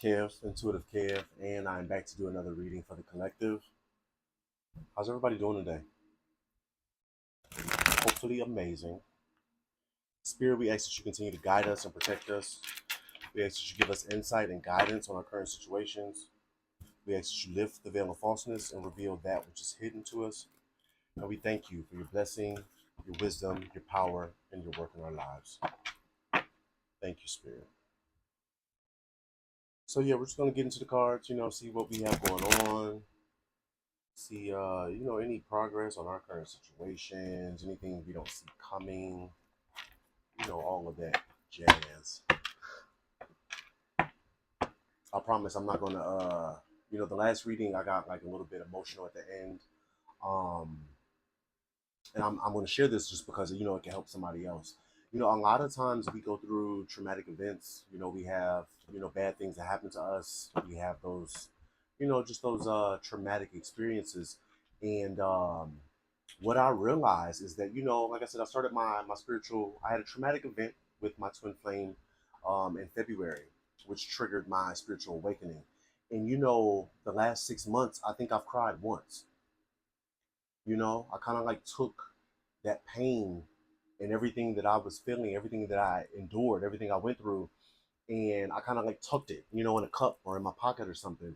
Kev, Intuitive Kev, and I'm back to do another reading for the collective. How's everybody doing today? Hopefully amazing. Spirit, we ask that you continue to guide us and protect us. We ask that you give us insight and guidance on our current situations. We ask that you lift the veil of falseness and reveal that which is hidden to us. And we thank you for your blessing, your wisdom, your power, and your work in our lives. Thank you, Spirit. So yeah, we're just gonna get into the cards, see what we have going on, see any progress on our current situations, anything we don't see coming, all of that jazz. I promise I'm not gonna the last reading I got like a little bit emotional at the end. Um and I'm gonna share this just because it can help somebody else. A lot of times we go through traumatic events, we have, bad things that happen to us. We have those, just those traumatic experiences. And what I realized is that, like I said, I started my spiritual, I had a traumatic event with my twin flame in February, which triggered my spiritual awakening. And, the last 6 months, I think I've cried once. I kind of like took that pain and everything that I was feeling, everything that I endured, everything I went through, and I kind of like tucked it, in a cup or in my pocket or something.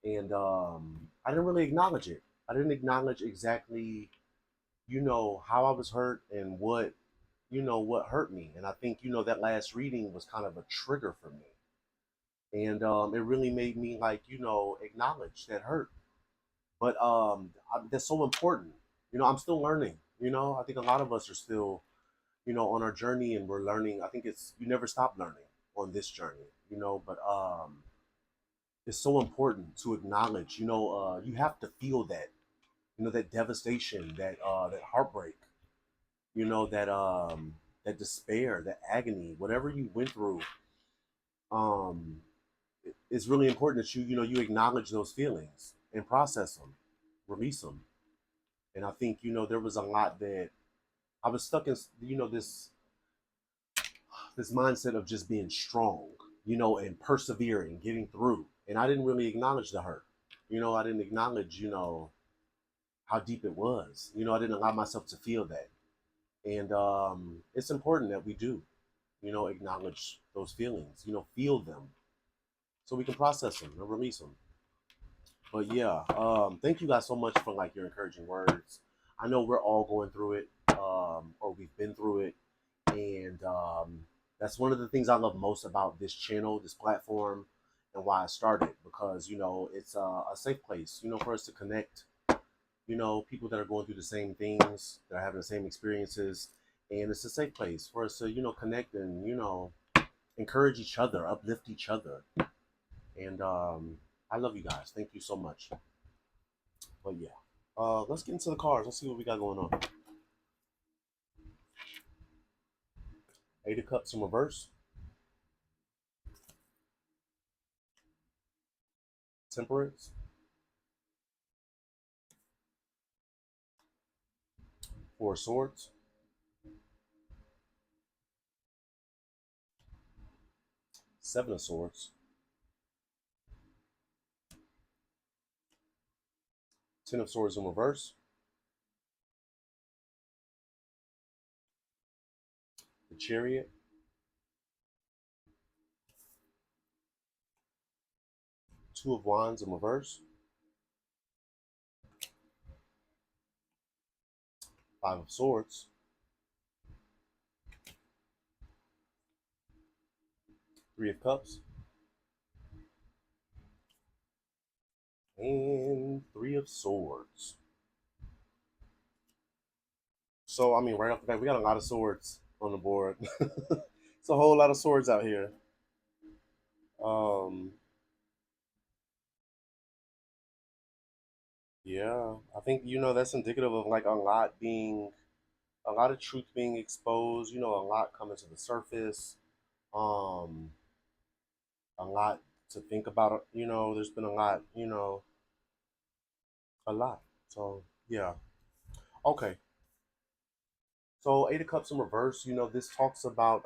And I didn't really acknowledge it. I didn't acknowledge exactly, how I was hurt and what hurt me. And I think, that last reading was kind of a trigger for me. And it really made me like, acknowledge that hurt. But that's so important. I'm still learning. I think a lot of us are still, on our journey, and we're learning. I think it's you never stop learning on this journey. But it's so important to acknowledge. You have to feel that. That devastation, that heartbreak. That despair, that agony, whatever you went through. Um, it's really important that you acknowledge those feelings and process them, release them. And I think there was a lot that I was stuck in, this mindset of just being strong, and persevering, getting through. And I didn't really acknowledge the hurt. I didn't acknowledge, how deep it was. I didn't allow myself to feel that. And it's important that we do, acknowledge those feelings, feel them so we can process them and release them. But yeah, thank you guys so much for like your encouraging words. I know we're all going through it, or we've been through it, and that's one of the things I love most about this channel, this platform, and why I started, because it's a safe place, for us to connect, people that are going through the same things, that are having the same experiences, and it's a safe place for us to connect and encourage each other, uplift each other, and I love you guys. Thank you so much. But yeah, let's get into the cards. Let's see what we got going on. Eight of Cups in reverse. Temperance. Four of Swords. Seven of Swords. Ten of Swords in reverse. The Chariot. Two of Wands in reverse. Five of Swords. Three of Cups. And Three of Swords. So, I mean, right off the bat, we got a lot of swords on the board. It's a whole lot of swords out here. Um, yeah, I think, that's indicative of like a lot of truth being exposed, a lot coming to the surface, um, a lot to think about, there's been a lot, a lot. So, yeah. Okay. So, Eight of Cups in reverse, this talks about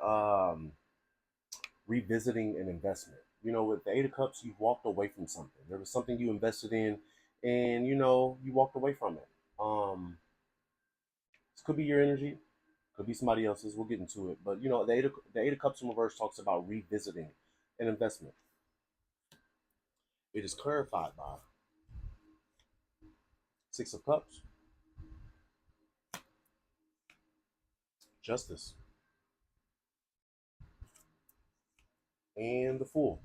revisiting an investment. You know, with the Eight of Cups, you walked away from something. There was something you invested in, and you walked away from it. This could be your energy, could be somebody else's. We'll get into it, but the Eight of Cups in reverse talks about revisiting an investment. It is clarified by Six of Cups, Justice, and the Fool.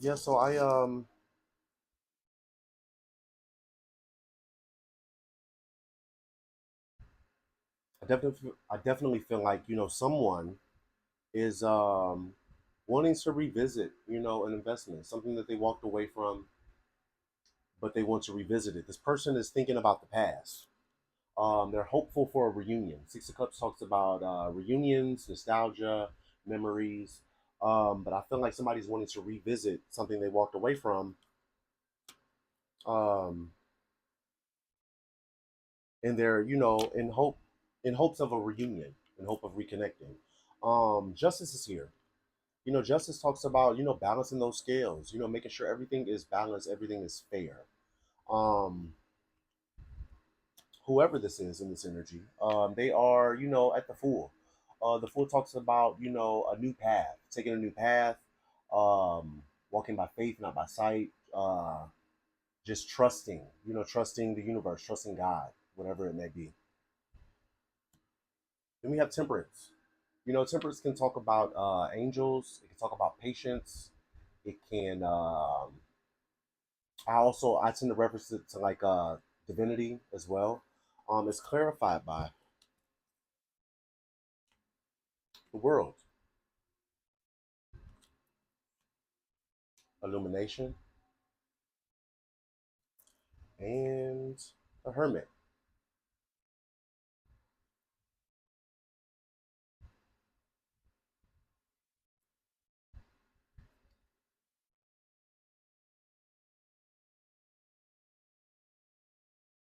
Yeah, so I definitely feel like someone is wanting to revisit an investment, something that they walked away from, but they want to revisit it. This person is thinking about the past. They're hopeful for a reunion. Six of Cups talks about reunions, nostalgia, memories. But I feel like somebody's wanting to revisit something they walked away from, um, and they're in hopes of a reunion, in hope of reconnecting. Justice is here. Justice talks about balancing those scales. Making sure everything is balanced, everything is fair. Um, Whoever this is in this energy, they are, at the Fool. The Fool talks about, a new path, taking a new path, walking by faith, not by sight, just trusting, trusting the universe, trusting God, whatever it may be. Then we have Temperance. Temperance can talk about angels, it can talk about patience, it can, I tend to reference it to like divinity as well. It's clarified by the world, illumination, and a hermit.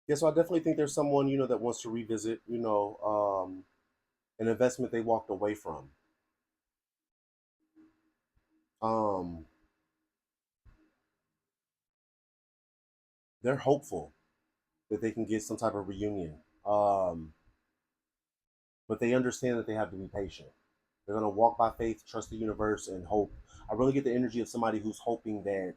Yeah, so I definitely think there's someone that wants to revisit an investment they walked away from. Um, they're hopeful that they can get some type of reunion, but they understand that they have to be patient. They're gonna walk by faith, trust the universe, and hope. I really get the energy of somebody who's hoping that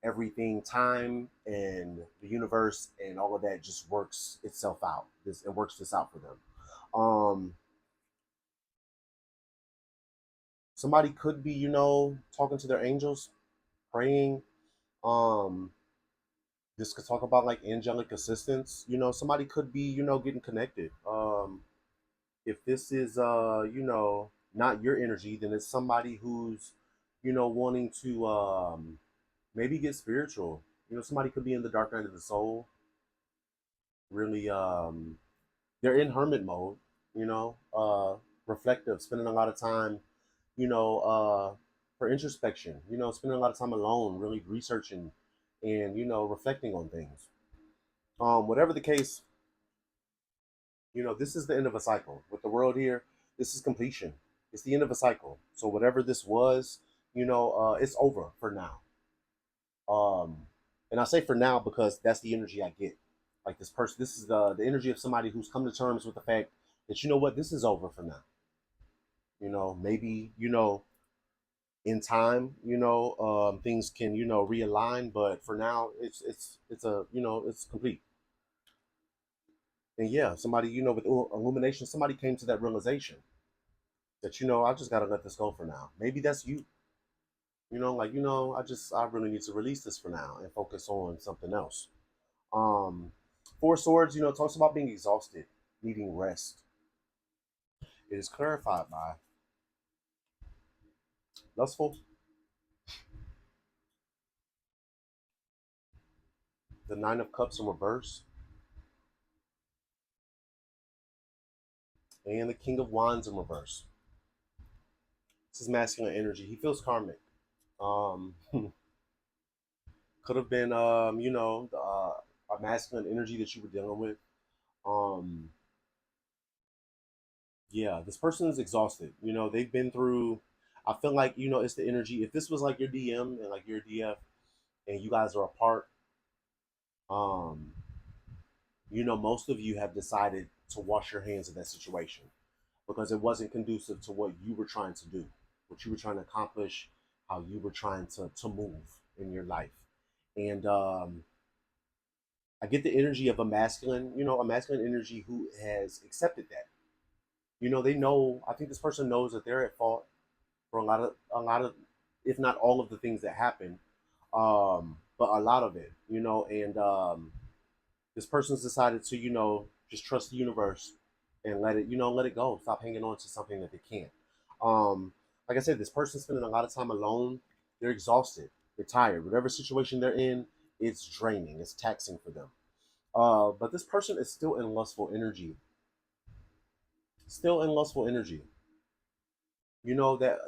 everything, time and the universe and all of that, just works itself out. This it works this out for them. Somebody could be, talking to their angels, praying. Um, this could talk about like angelic assistance. Somebody could be, getting connected. If this is, not your energy, then it's somebody who's, wanting to maybe get spiritual. Somebody could be in the dark night of the soul. Really, they're in hermit mode. Reflective, spending a lot of time for introspection, spending a lot of time alone, really researching and, reflecting on things. Whatever the case, this is the end of a cycle. With the world here, this is completion. It's the end of a cycle. So whatever this was, it's over for now. Um, and I say for now because that's the energy I get. Like this person, this is the energy of somebody who's come to terms with the fact that this is over for now. Maybe in time, things can realign, but for now, it's complete. And yeah, somebody with illumination, somebody came to that realization that I just gotta let this go for now. Maybe that's you. Like I really need to release this for now and focus on something else. Um, Four Swords, talks about being exhausted, needing rest. It is clarified by lustful, the Nine of Cups in reverse, and the King of Wands in reverse. This is masculine energy. He feels karmic. Um, could have been, a masculine energy that you were dealing with. Um, yeah, this person is exhausted. They've been through. I feel like it's the energy. If this was like your DM and like your DF, and you guys are apart, um, most of you have decided to wash your hands of that situation because it wasn't conducive to what you were trying to do, what you were trying to accomplish, how you were trying to move in your life. And I get the energy of a masculine energy who has accepted that. They know. I think this person knows that they're at fault for a lot of, if not all of the things that happen, but a lot of it. And this person's decided to just trust the universe and let it go. Stop hanging on to something that they can't. Um, like I said, this person's spending a lot of time alone. They're exhausted. They're tired. Whatever situation they're in, it's draining. It's taxing for them. But this person is still in lustful energy. Still in lustful energy. That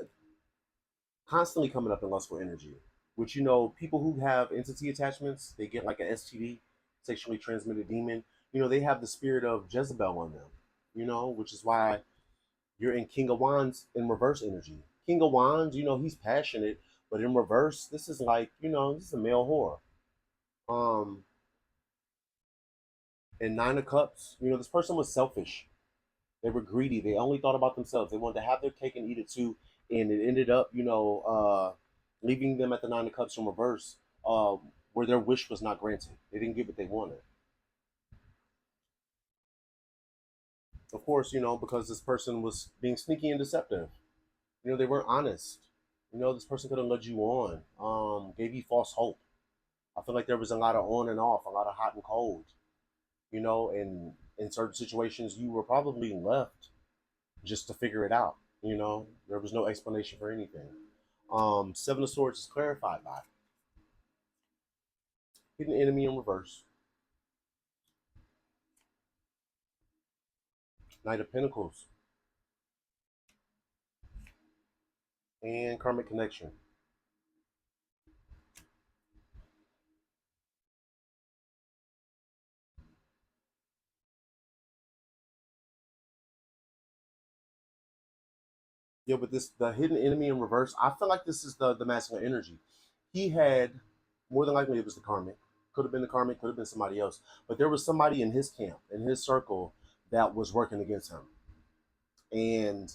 constantly coming up in lustful energy. Which people who have entity attachments, they get like an STD, sexually transmitted demon. They have the spirit of Jezebel on them. Which is why you're in King of Wands in reverse energy. King of Wands, he's passionate, but in reverse, this is like, this is a male whore. Um, and Nine of Cups, this person was selfish. They were greedy. They only thought about themselves. They wanted to have their cake and eat it too, and it ended up, leaving them at the Nine of Cups in reverse, where their wish was not granted. They didn't get what they wanted. Of course, because this person was being sneaky and deceptive. They weren't honest. This person could have led you on, gave you false hope. I feel like there was a lot of on and off, a lot of hot and cold. And in certain situations, you were probably left just to figure it out. There was no explanation for anything. Seven of Swords is clarified by hidden enemy in reverse, Knight of Pentacles, and karmic connection. Yeah, but this the hidden enemy in reverse. I feel like this is the masculine energy. He had more than likely it was the karmic. Could have been the karmic. Could have been somebody else. But there was somebody in his camp, in his circle, that was working against him, and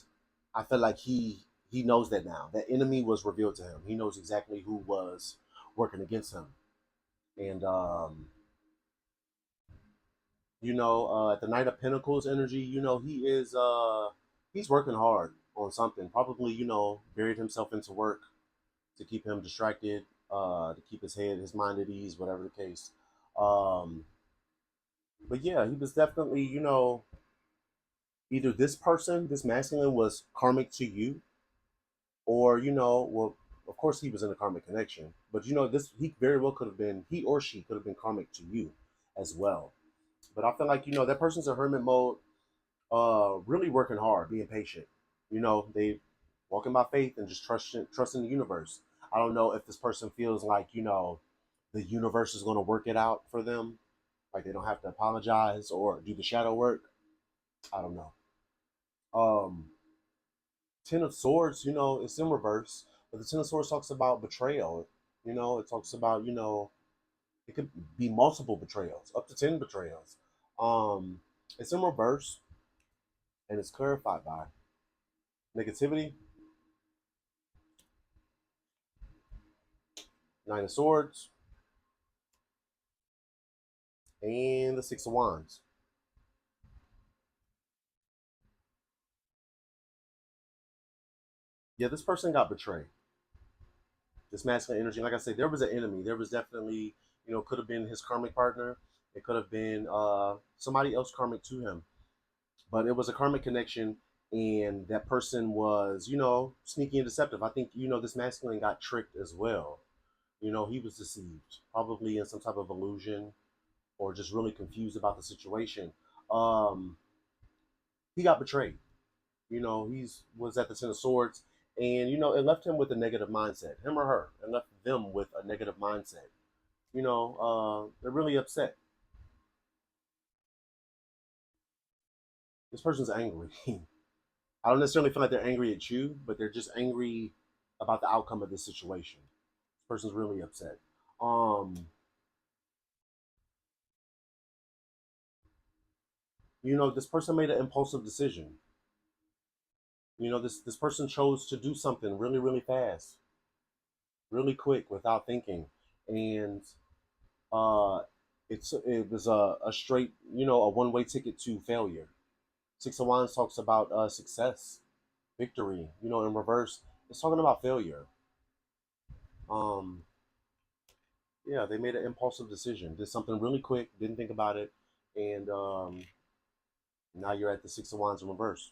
I feel like he knows that now. That enemy was revealed to him. He knows exactly who was working against him, and at the Knight of Pentacles energy, he's working hard on something. Probably, buried himself into work to keep him distracted, to keep his mind at ease, whatever the case. Um, but yeah, he was definitely, either this person, this masculine, was karmic to you, or well, of course he was in a karmic connection, but this he very well could have been, he or she could have been karmic to you as well. But I feel like that person's in hermit mode, really working hard, being patient. They walking by faith and just trusting the universe. I don't know if this person feels like the universe is going to work it out for them, like they don't have to apologize or do the shadow work. I don't know. Um, Ten of Swords, it's in reverse, but the Ten of Swords talks about betrayal. It talks about it could be multiple betrayals, up to 10 betrayals. Um, it's in reverse, and it's clarified by negativity, Nine of Swords, and the Six of Wands. Yeah, this person got betrayed. This masculine energy, like I said, there was an enemy. There was definitely, could have been his karmic partner. It could have been somebody else karmic to him. But it was a karmic connection, and that person was, sneaky and deceptive. I think, this masculine got tricked as well. He was deceived, probably in some type of illusion or just really confused about the situation. Um, he got betrayed. He's was at the Ten of Swords, and it left him with a negative mindset. Him or her, it left them with a negative mindset. They're really upset. This person's angry. I don't necessarily feel like they're angry at you, but they're just angry about the outcome of this situation. This person's really upset. Um, this person made an impulsive decision. This person chose to do something really, really fast, really quick, without thinking, and uh, it was a straight, a one way ticket to failure. Six of Wands talks about success, victory. In reverse, it's talking about failure. Um, yeah, they made an impulsive decision, did something really quick, didn't think about it, and now you're at the Six of Wands in reverse.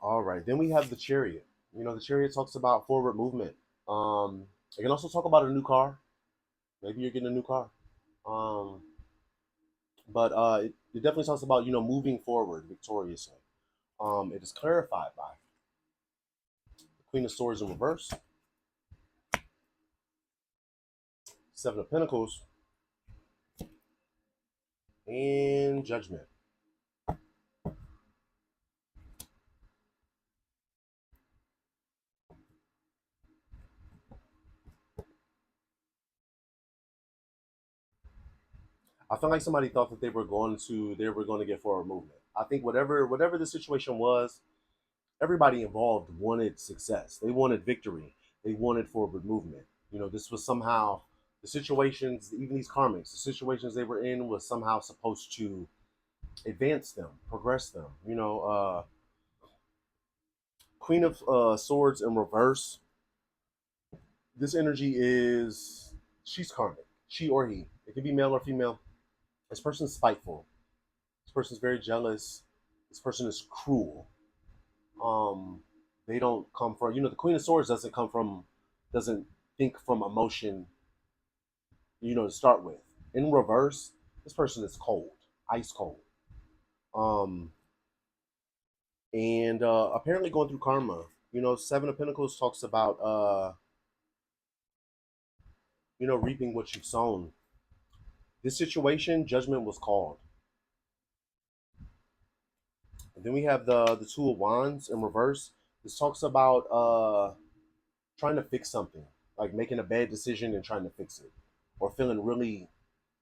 All right, then we have the Chariot. The Chariot talks about forward movement. It can also talk about a new car. Maybe you're getting a new car. Um, but it definitely talks about moving forward victoriously. It is clarified by the Queen of Swords in reverse, Seven of Pentacles, and Judgment. I feel like somebody thought that they were going to get forward movement. I think whatever the situation was, everybody involved wanted success. They wanted victory. They wanted forward movement. This was somehow the situations, even these karmics, the situations they were in was somehow supposed to advance them, progress them. Queen of Swords in reverse. This energy is she's karmic. She or he. It can be male or female. This person's spiteful. This person's very jealous. This person is cruel. Um, they don't come from the Queen of Swords doesn't think from emotion, to start with. In reverse, this person is cold, ice cold. Um, and apparently going through karma. Seven of Pentacles talks about reaping what you've sown. This situation, judgment was called. And then we have the Two of Wands in reverse. This talks about trying to fix something, like making a bad decision and trying to fix it, or feeling really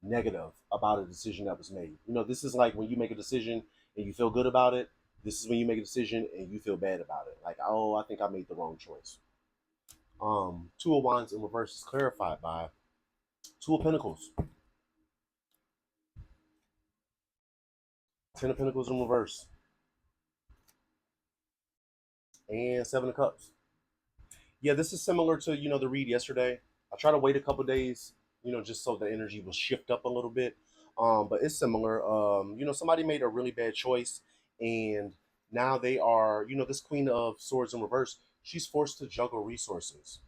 negative about a decision that was made. This is like when you make a decision and you feel good about it. This is when you make a decision and you feel bad about it. Like, oh, I think I made the wrong choice. Two of Wands in reverse is clarified by Two of Pentacles, Ten of Pentacles in reverse, and Seven of Cups. Yeah, this is similar to the read yesterday. I try to wait a couple days, just so the energy will shift up a little bit. But it's similar. Somebody made a really bad choice, and now they are, this Queen of Swords in reverse. She's forced to juggle resources.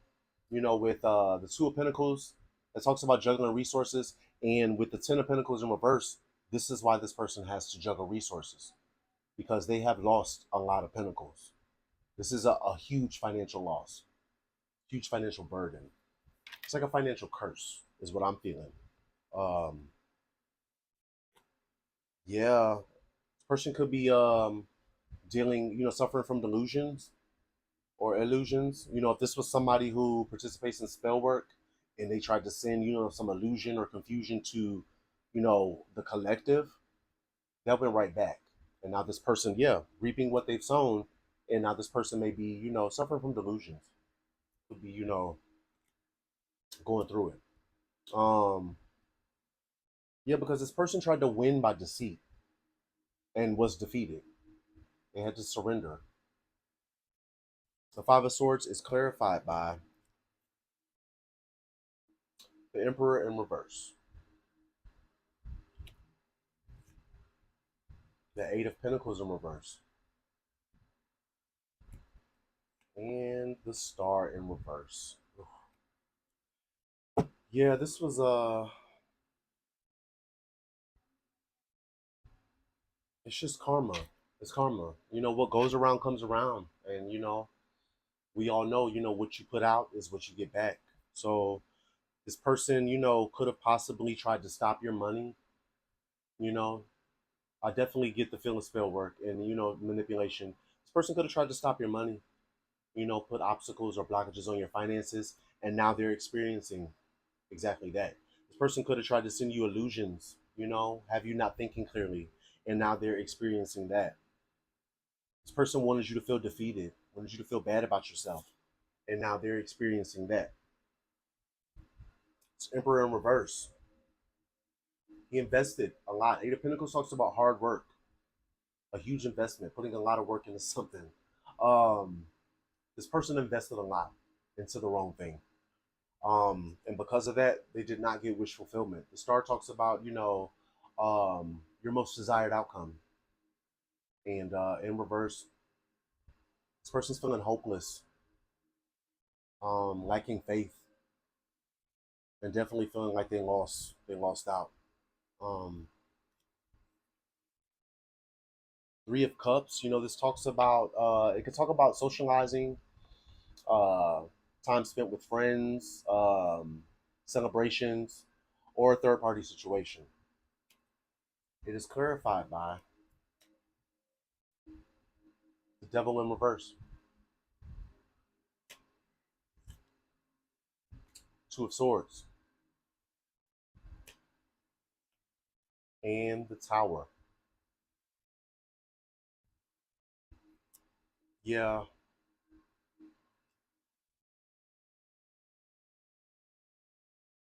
With the Two of Pentacles, that talks about juggling resources, and with the Ten of Pentacles in reverse, this is why this person has to juggle resources because they have lost a lot of pentacles. This is a huge financial loss, huge financial burden. It's like a financial curse, is what I'm feeling. Um, yeah, this person could be dealing, suffering from delusions or illusions. If this was somebody who participates in spell work and they tried to send, some illusion or confusion to, the collective, that went right back. And now this person, yeah, reaping what they've sown, and now this person may be, suffering from delusions. Could be, going through it. Yeah, because this person tried to win by deceit and was defeated. They had to surrender. The Five of Swords is clarified by the Emperor in reverse, the Eight of Pentacles in reverse, and the Star in reverse. Yeah, this was it's just karma. It's karma. What goes around comes around, and we all know, what you put out is what you get back. So This person, could have possibly tried to stop your money. You know, I definitely get the feeling spell work and, manipulation. This person could have tried to stop your money, put obstacles or blockages on your finances, and now they're experiencing exactly that. This person could have tried to send you illusions, have you not thinking clearly, and now they're experiencing that. This person wanted you to feel defeated, wanted you to feel bad about yourself, and now they're experiencing that. It's Emperor in reverse. He invested a lot. Eight of Pentacles talks about hard work, a huge investment, putting a lot of work into something. Um, this person invested a lot into the wrong thing. And because of that, they did not get wish fulfillment. The star talks about, your most desired outcome. And in reverse, this person's feeling hopeless, lacking faith, and definitely feeling like they lost out. Um, Three of Cups, this talks about, it can talk about socializing, uh, time spent with friends, celebrations, or a third party situation. It is clarified by the Devil in reverse, Two of Swords, and the Tower. Yeah,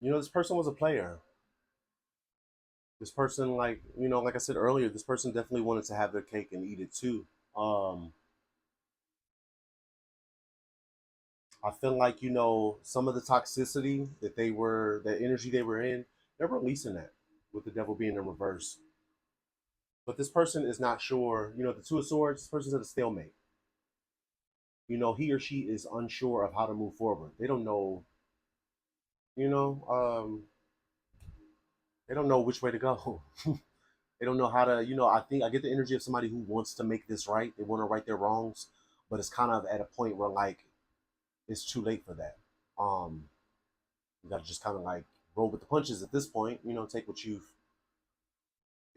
this person was a player. This person, like I said earlier, this person definitely wanted to have their cake and eat it too. Um, I feel like, some of the toxicity that energy they were in, they're releasing that with the Devil being in reverse. But this person is not sure, the Two of Swords, this person's at a stalemate. He or she is unsure of how to move forward. They don't know, you know, um, they don't know which way to go. They don't know how to, I think I get the energy of somebody who wants to make this right. They want to right their wrongs, but it's kind of at a point where like it's too late for that. Um, you got to just kind of like roll with the punches at this point. Take what you've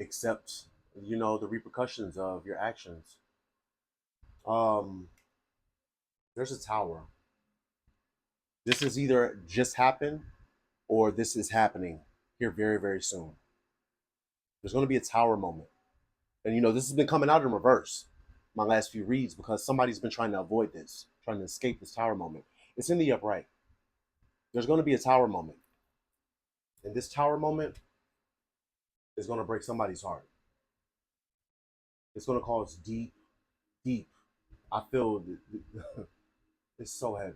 accept. The repercussions of your actions. Um, there's a Tower. This is either just happened or this is happening here very very soon. There's going to be a Tower moment, and this has been coming out in reverse my last few reads because somebody's been trying to avoid this, trying to escape this Tower moment. It's in the upright. There's going to be a Tower moment, and this Tower moment is going to break somebody's heart. It's going to cause deep, deep. I feel it's so heavy.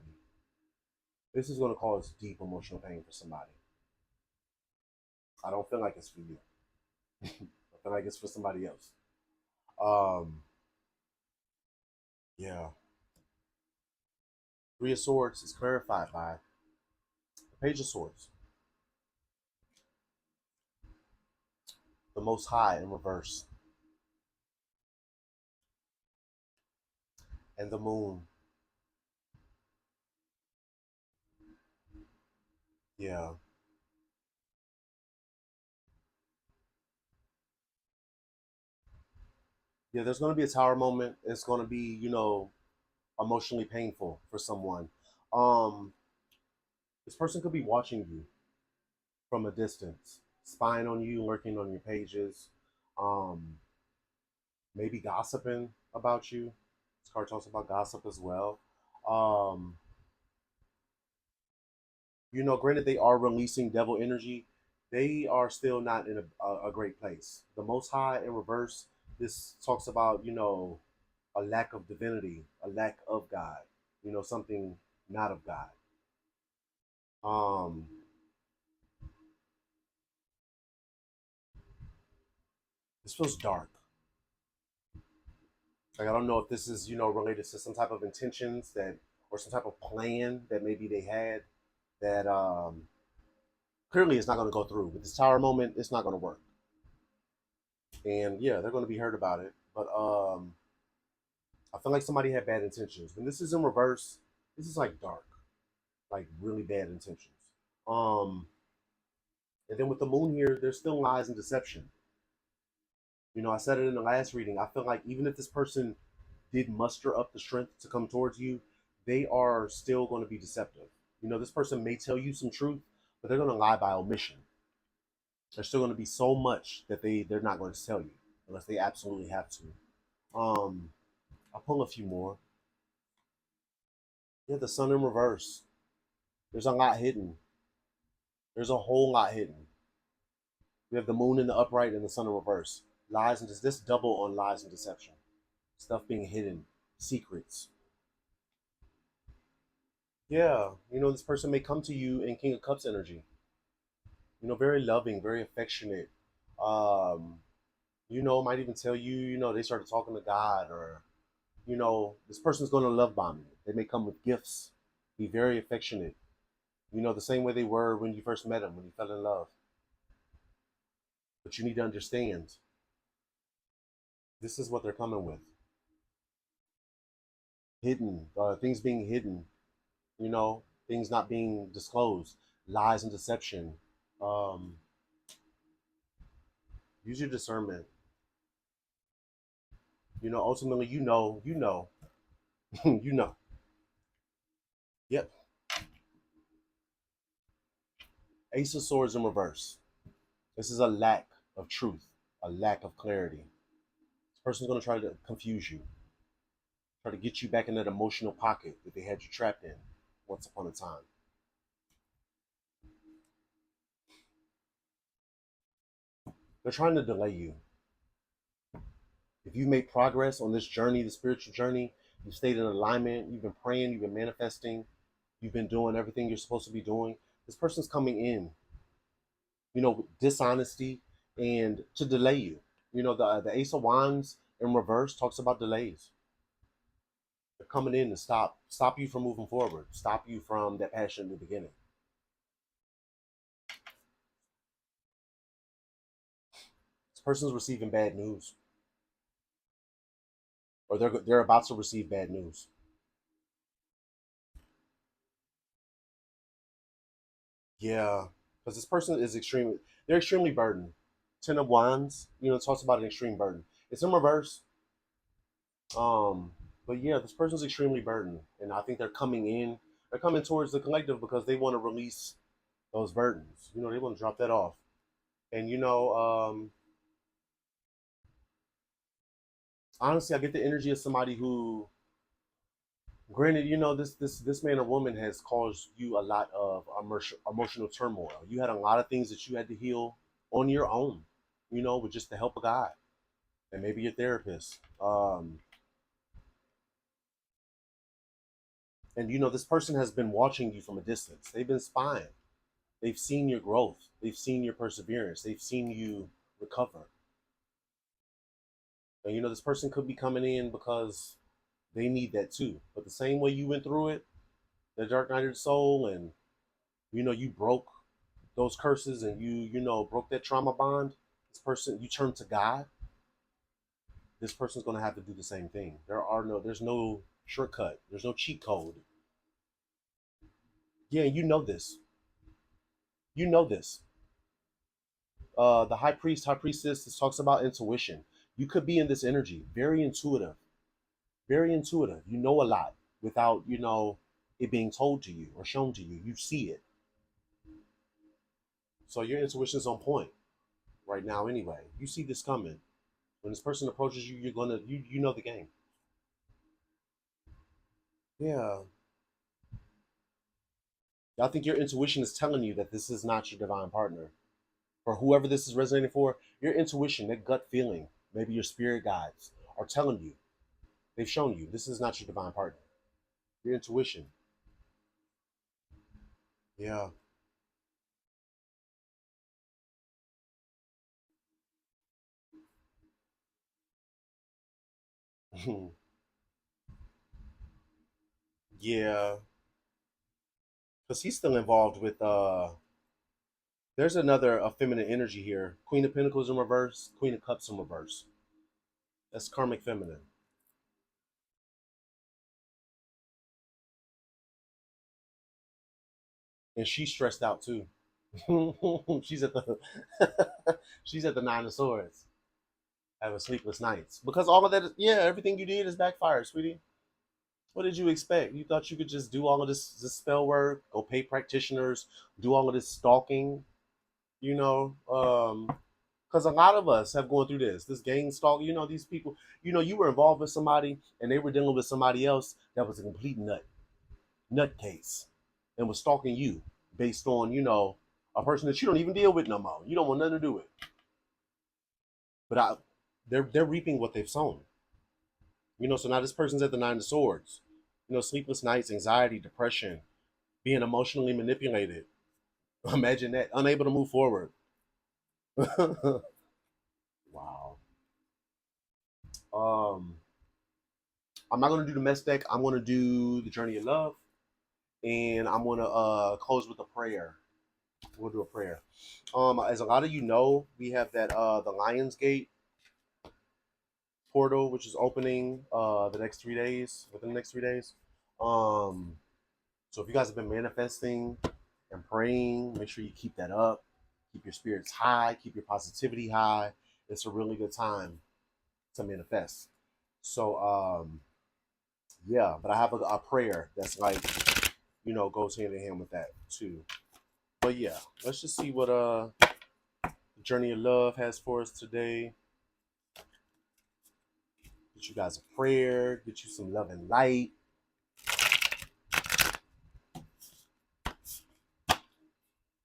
This is going to cause deep emotional pain for somebody. I don't feel like it's for you. I feel like it's for somebody else. Um, yeah. Three of Swords is clarified by the Page of Swords, the Most High in reverse, and the Moon. Yeah. Yeah, there's going to be a Tower moment. It's going to be, emotionally painful for someone. Um, this person could be watching you from a distance, spying on you, lurking on your pages, um, maybe gossiping about you. This card talks about gossip as well. Um, Granted, they are releasing devil energy. They are still not in a great place. The Most High in reverse, this talks about, a lack of divinity, a lack of God, something not of God. Um, this feels dark. Like I don't know if this is, related to some type of intentions that or some type of plan that maybe they had that clearly it's not going to go through. With this Tower moment, it's not going to work. And yeah, they're going to be hurt about it. But I feel like somebody had bad intentions. When this is in reverse, this is like dark, like really bad intentions. Um, and then with the moon here, there's still lies and deception. I said it in the last reading. I feel like even if this person did muster up the strength to come towards you, they are still going to be deceptive. This person may tell you some truth, but they're going to lie by omission. There's still going to be so much that they're not going to tell you unless they absolutely have to. I'll pull a few more. Yeah, the sun in reverse. There's a lot hidden. There's a whole lot hidden. We have the moon in the upright and the sun in reverse. Lies and this double on lies and deception. Stuff being hidden, secrets. Yeah, this person may come to you in King of Cups energy. Very loving, very affectionate. Um, might even tell you, they started talking to God, or this person's going to love bomb you. They may come with gifts, be very affectionate. The same way they were when you first met them, when you fell in love. But you need to understand, this is what they're coming with. Hidden, things being hidden, things not being disclosed, lies and deception. Um, Use your discernment. Ultimately, you know. Yep. Ace of Swords in reverse. This is a lack of truth, a lack of clarity. This person's going to try to confuse you, try to get you back in that emotional pocket that they had you trapped in once upon a time. They're trying to delay you. If you've made progress on this journey, the spiritual journey, you've stayed in alignment, you've been praying, you've been manifesting, you've been doing everything you're supposed to be doing, this person's coming in, with dishonesty and to delay you. The Ace of Wands in reverse talks about delays. They're coming in to stop you from moving forward, stop you from that passion in the beginning. This person's receiving bad news, or they're about to receive bad news. Yeah, because this person is they're extremely burdened. Ten of Wands, talks about an extreme burden. It's in reverse. Um, but yeah, this person's extremely burdened, and I think they're coming in. They're coming towards the collective because they want to release those burdens. They want to drop that off. And honestly, I get the energy of somebody who, granted, this man or woman has caused you a lot of emotional turmoil. You had a lot of things that you had to heal on your own, with just the help of God and maybe your therapist. And this person has been watching you from a distance. They've been spying. They've seen your growth. They've seen your perseverance. They've seen you recover. And this person could be coming in because they need that too. But the same way you went through it, the dark night of the soul, and you broke those curses, and you broke that trauma bond. This person, you turn to God. This person's going to have to do the same thing. There's no shortcut. There's no cheat code. Yeah, you know this. You know this. The high priest, high priestess, this talks about intuition. You could be in this energy, very intuitive, very intuitive. You know a lot without, it being told to you or shown to you. You see it. So your intuition is on point right now anyway. You see this coming. When this person approaches you, you know the game. Yeah. I think your intuition is telling you that this is not your divine partner. For whoever this is resonating for, your intuition, that gut feeling, maybe your spirit guides are telling you, they've shown you this is not your divine partner. Your intuition. Yeah. Yeah. Because he's still involved with there's another feminine energy here. Queen of Pentacles in reverse, Queen of Cups in reverse. That's karmic feminine. and she's stressed out too. she's at the she's at the Nine of Swords, having sleepless nights because all of that. Yeah, everything you did is backfired, sweetie. What did you expect? You thought you could just do all of this spell work, go pay practitioners, do all of this stalking, you know? Because a lot of us have gone through this gang stalk. You know, these people. You know, you were involved with somebody, and they were dealing with somebody else that was a complete nutcase, and was stalking you based on a person that you don't even deal with no more. You don't want nothing to do with. But they're reaping what they've sown. You know, so now this person's at the Nine of Swords. You know, sleepless nights, anxiety, depression, being emotionally manipulated. Imagine that, unable to move forward. Wow. Um, I'm not gonna do the mess deck. I'm gonna do the Journey of Love, and I'm gonna close with a prayer. We'll do a prayer. As a lot of you know, we have that the Lions Gate portal, which is opening the next 3 days. Within the next 3 days. Um, so if you guys have been manifesting and praying, make sure you keep that up. Keep your spirits high. Keep your positivity high. It's a really good time to manifest. So yeah, but I have a prayer that's like goes hand in hand with that too. But yeah, let's just see what the Journey of Love has for us today. Get you guys a prayer. Get you some love and light.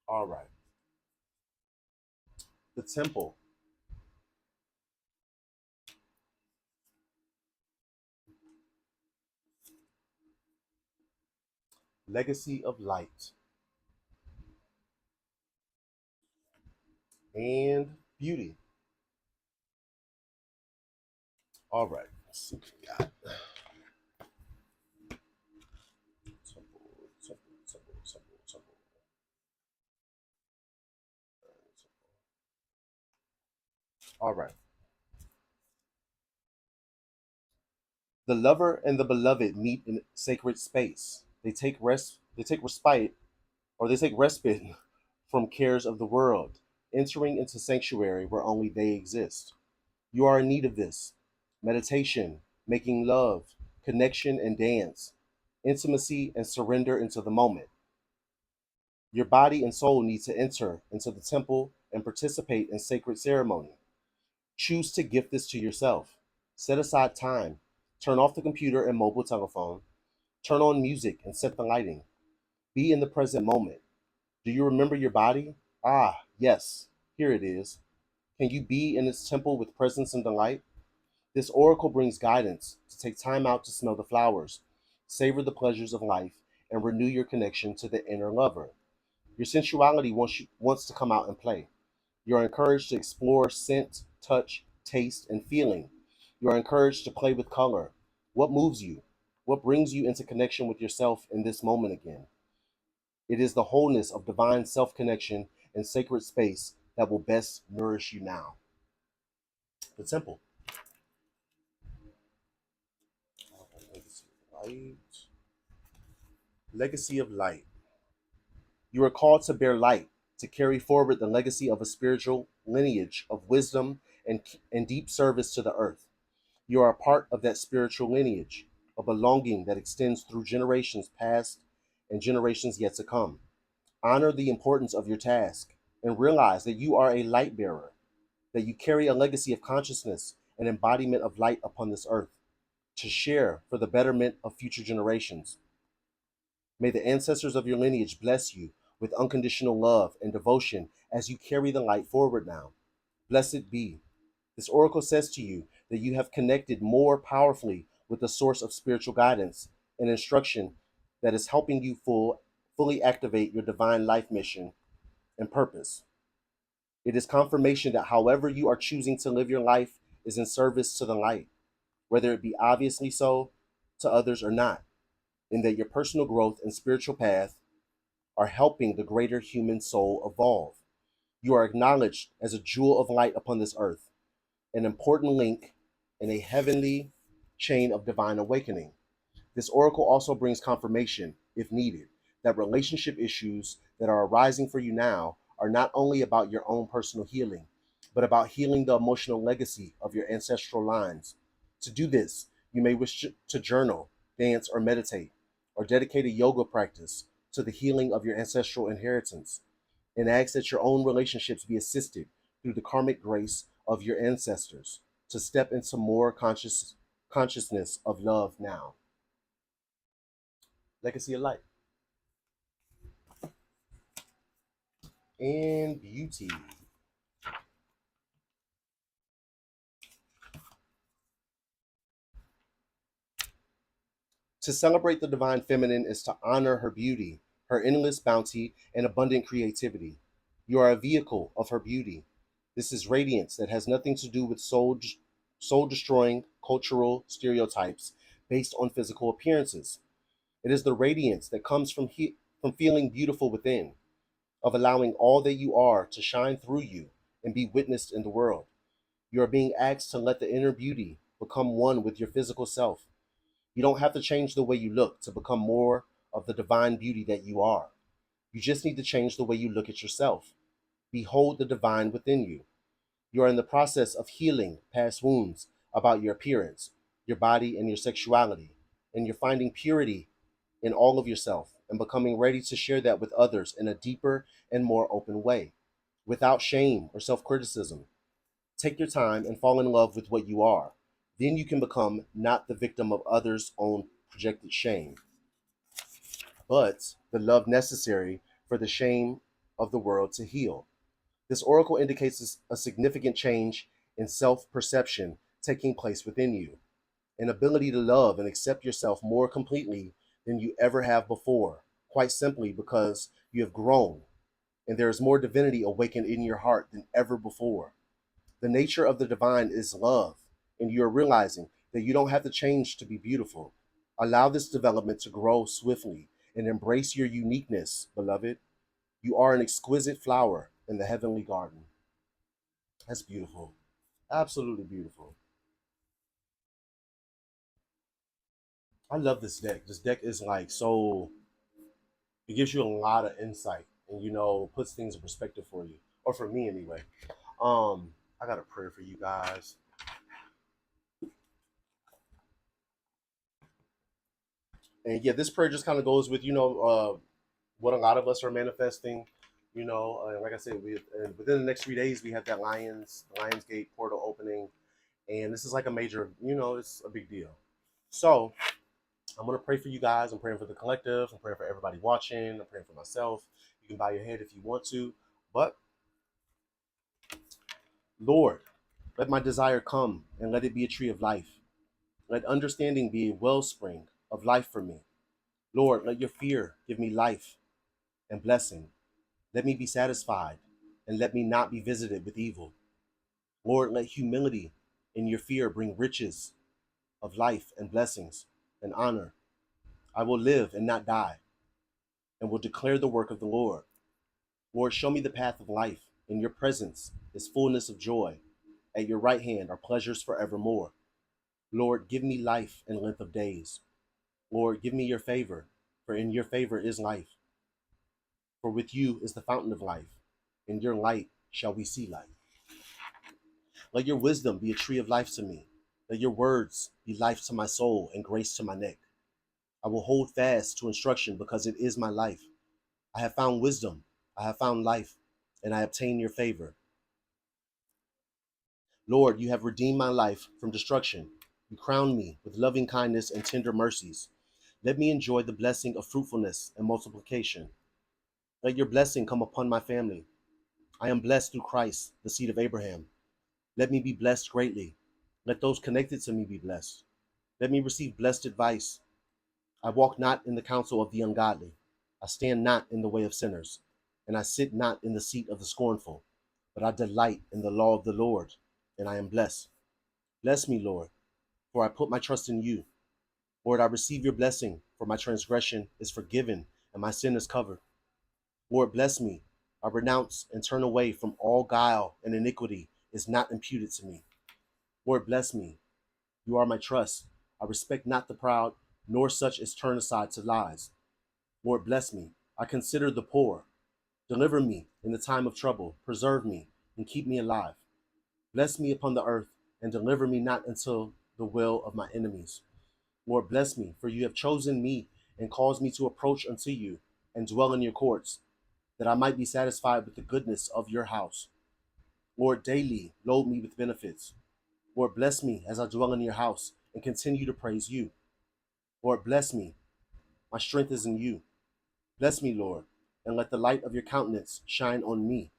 All right. The Temple. Legacy of Light and Beauty. All right. Let's see what we got. Temple, temple. All right. The lover and the beloved meet in sacred space. They take rest. They take respite, or they take respite from cares of the world, entering into sanctuary where only they exist. You are in need of this. Meditation, making love, connection and dance, intimacy and surrender into the moment. Your body and soul need to enter into the temple and participate in sacred ceremony. Choose to gift this to yourself. Set aside time. Turn off the computer and mobile telephone. Turn on music and set the lighting. Be in the present moment. Do you remember your body? Ah, yes, here it is. Can you be in its temple with presence and delight? This oracle brings guidance to take time out to smell the flowers, savor the pleasures of life, and renew your connection to the inner lover. Your sensuality wants to come out and play. You are encouraged to explore scent, touch, taste, and feeling. You are encouraged to play with color. What moves you? What brings you into connection with yourself in this moment again? It is the wholeness of divine self connection and sacred space that will best nourish you now. The temple. Legacy of light. Legacy of light. You are called to bear light, to carry forward the legacy of a spiritual lineage of wisdom and deep service to the earth. You are a part of that spiritual lineage, a belonging that extends through generations past and generations yet to come. Honor the importance of your task and realize that you are a light bearer, that you carry a legacy of consciousness and embodiment of light upon this earth to share for the betterment of future generations. May the ancestors of your lineage bless you with unconditional love and devotion as you carry the light forward now. Blessed be. This oracle says to you that you have connected more powerfully with the source of spiritual guidance and instruction that is helping you fully activate your divine life mission and purpose. It is confirmation that however you are choosing to live your life is in service to the light, whether it be obviously so to others or not, and that your personal growth and spiritual path are helping the greater human soul evolve. You are acknowledged as a jewel of light upon this earth, an important link in a heavenly chain of divine awakening. This oracle also brings confirmation, if needed, that relationship issues that are arising for you now are not only about your own personal healing, but about healing the emotional legacy of your ancestral lines. To do this, you may wish to journal, dance, or meditate, or dedicate a yoga practice to the healing of your ancestral inheritance, and ask that your own relationships be assisted through the karmic grace of your ancestors to step into more consciousness of love now. Legacy of light and beauty. To celebrate the divine feminine is to honor her beauty, her endless bounty, and abundant creativity. You are a vehicle of her beauty. This is radiance that has nothing to do with soul destroying cultural stereotypes based on physical appearances. It is the radiance that comes from feeling beautiful within, of allowing all that you are to shine through you and be witnessed in the world. You are being asked to let the inner beauty become one with your physical self. You don't have to change the way you look to become more of the divine beauty that you are. You just need to change the way you look at yourself. Behold the divine within you. You are in the process of healing past wounds about your appearance, your body, and your sexuality, and you're finding purity in all of yourself and becoming ready to share that with others in a deeper and more open way, without shame or self criticism. Take your time and fall in love with what you are. Then you can become not the victim of others' own projected shame, but the love necessary for the shame of the world to heal. This oracle indicates a significant change in self perception taking place within you, an ability to love and accept yourself more completely than you ever have before, quite simply because you have grown and there is more divinity awakened in your heart than ever before. The nature of the divine is love, and you are realizing that you don't have to change to be beautiful. Allow this development to grow swiftly and embrace your uniqueness, beloved. You are an exquisite flower in the heavenly garden. That's beautiful. Absolutely beautiful. I love this deck. This deck is like so, it gives you a lot of insight and, puts things in perspective for you, or for me anyway. I got a prayer for you guys. And yeah, this prayer just kind of goes with, what a lot of us are manifesting. Like I said, within the next 3 days, we have that Lionsgate portal opening. And this is like a major, it's a big deal. So I'm going to pray for you guys. I'm praying for the collective. I'm praying for everybody watching. I'm praying for myself. You can bow your head if you want to. But Lord, let my desire come and let it be a tree of life. Let understanding be a wellspring of life for me. Lord, let your fear give me life and blessing. Let me be satisfied and let me not be visited with evil. Lord, let humility in your fear bring riches of life and blessings and honor. I will live and not die and will declare the work of the Lord. Lord, show me the path of life. In your presence is fullness of joy. At your right hand are pleasures forevermore. Lord, give me life and length of days. Lord, give me your favor, for in your favor is life. For with you is the fountain of life. In your light shall we see light. Let your wisdom be a tree of life to me. Let your words be life to my soul and grace to my neck. I will hold fast to instruction because it is my life. I have found wisdom, I have found life, and I obtain your favor. Lord, you have redeemed my life from destruction. You crown me with loving kindness and tender mercies. Let me enjoy the blessing of fruitfulness and multiplication. Let your blessing come upon my family. I am blessed through Christ, the seed of Abraham. Let me be blessed greatly. Let those connected to me be blessed. Let me receive blessed advice. I walk not in the counsel of the ungodly. I stand not in the way of sinners, and I sit not in the seat of the scornful. But I delight in the law of the Lord, and I am blessed. Bless me, Lord, for I put my trust in you. Lord, I receive your blessing, for my transgression is forgiven, and my sin is covered. Lord, bless me. I renounce and turn away from all guile and iniquity is not imputed to me. Lord, bless me. You are my trust. I respect not the proud, nor such as turn aside to lies. Lord, bless me. I consider the poor. Deliver me in the time of trouble. Preserve me and keep me alive. Bless me upon the earth and deliver me not until the will of my enemies. Lord, bless me, for you have chosen me and caused me to approach unto you and dwell in your courts, that I might be satisfied with the goodness of your house. Lord, daily load me with benefits. Lord, bless me as I dwell in your house and continue to praise you. Lord, bless me. My strength is in you. Bless me, Lord, and let the light of your countenance shine on me.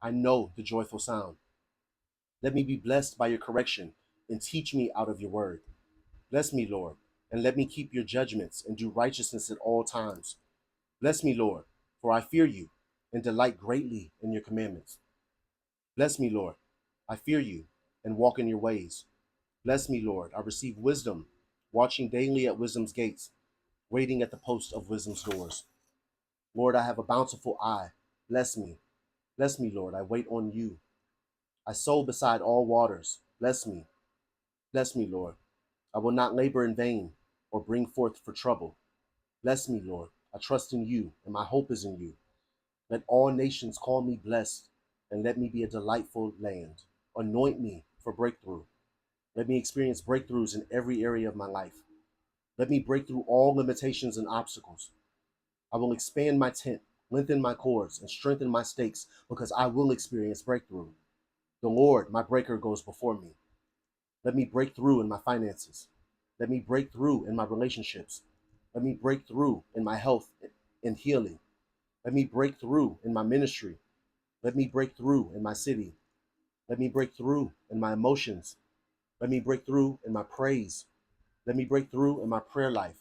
I know the joyful sound. Let me be blessed by your correction and teach me out of your word. Bless me, Lord, and let me keep your judgments and do righteousness at all times. Bless me, Lord, for I fear you and delight greatly in your commandments. Bless me, Lord, I fear you and walk in your ways. Bless me, Lord, I receive wisdom, watching daily at wisdom's gates, waiting at the post of wisdom's doors. Lord, I have a bountiful eye. Bless me. Bless me, Lord, I wait on you. I sow beside all waters. Bless me. Bless me, Lord. I will not labor in vain or bring forth for trouble. Bless me, Lord. I trust in you, and my hope is in you. Let all nations call me blessed, and let me be a delightful land. Anoint me for breakthrough. Let me experience breakthroughs in every area of my life. Let me break through all limitations and obstacles. I will expand my tent, lengthen my cords, and strengthen my stakes because I will experience breakthrough. The Lord, my breaker, goes before me. Let me break through in my finances. Let me break through in my relationships. Let me break through in my health and healing. Let me break through in my ministry. Let me break through in my city. Let me break through in my emotions. Let me break through in my praise. Let me break through in my prayer life.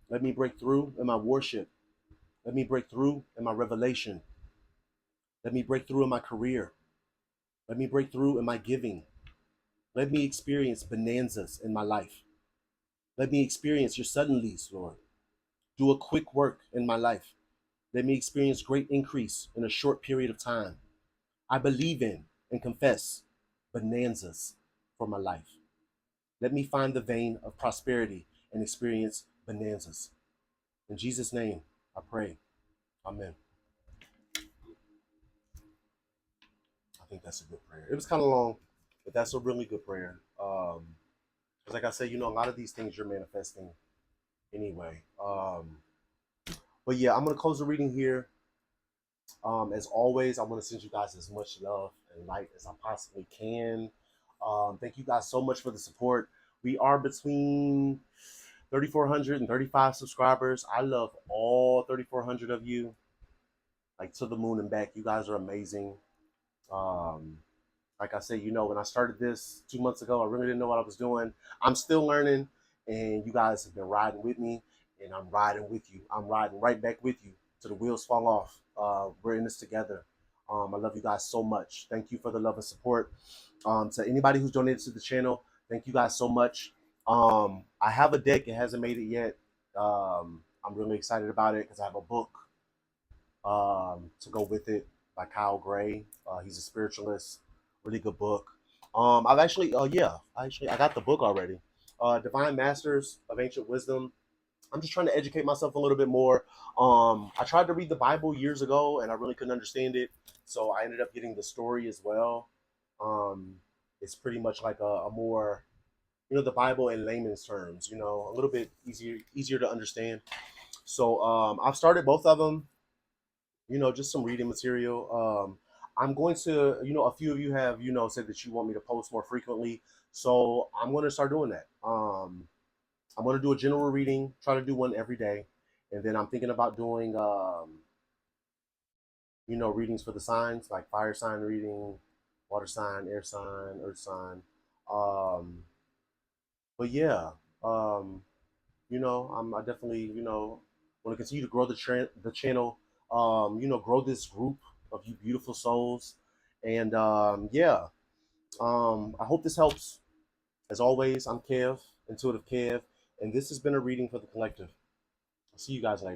Let me break through in my worship. Let me break through in my revelation. Let me break through in my career. Let me break through in my giving. Let me experience bonanzas in my life. Let me experience your suddenlies, Lord. Do a quick work in my life. Let me experience great increase in a short period of time. I believe in and confess bonanzas for my life. Let me find the vein of prosperity and experience bonanzas. In Jesus' name, I pray. Amen. I think that's a good prayer. It was kind of long, but that's a really good prayer. 'Cause like I said, a lot of these things you're manifesting anyway. But yeah, I'm gonna close the reading here. As always, I want to send you guys as much love and light as I possibly can. Thank you guys so much for the support. We are between 3,400 and 35 subscribers. I love all 3,400 of you, like to the moon and back. You guys are amazing. Um, like I said, when I started this 2 months ago, I really didn't know what I was doing. I'm still learning, and you guys have been riding with me, and I'm riding with you. I'm riding right back with you till the wheels fall off. We're in this together. I love you guys so much. Thank you for the love and support. To anybody who's donated to the channel, thank you guys so much. I have a deck. It hasn't made it yet. I'm really excited about it because I have a book to go with it by Kyle Gray. He's a spiritualist. Really good book. I've actually, I got the book already. Divine Masters of Ancient Wisdom. I'm just trying to educate myself a little bit more. I tried to read the Bible years ago and I really couldn't understand it, so I ended up getting the story as well. Um, it's pretty much like a more, the Bible in layman's terms. A little bit easier to understand. So I've started both of them. Just some reading material. I'm going to, a few of you have, said that you want me to post more frequently. So I'm going to start doing that. I'm going to do a general reading, try to do one every day. And then I'm thinking about doing, readings for the signs, like fire sign reading, water sign, air sign, earth sign. Um, but yeah, um, I definitely, want to continue to grow the channel, grow this group of you beautiful souls. And yeah, I hope this helps. As always, I'm Kev, Intuitive Kev, and this has been a reading for the collective. I'll see you guys later.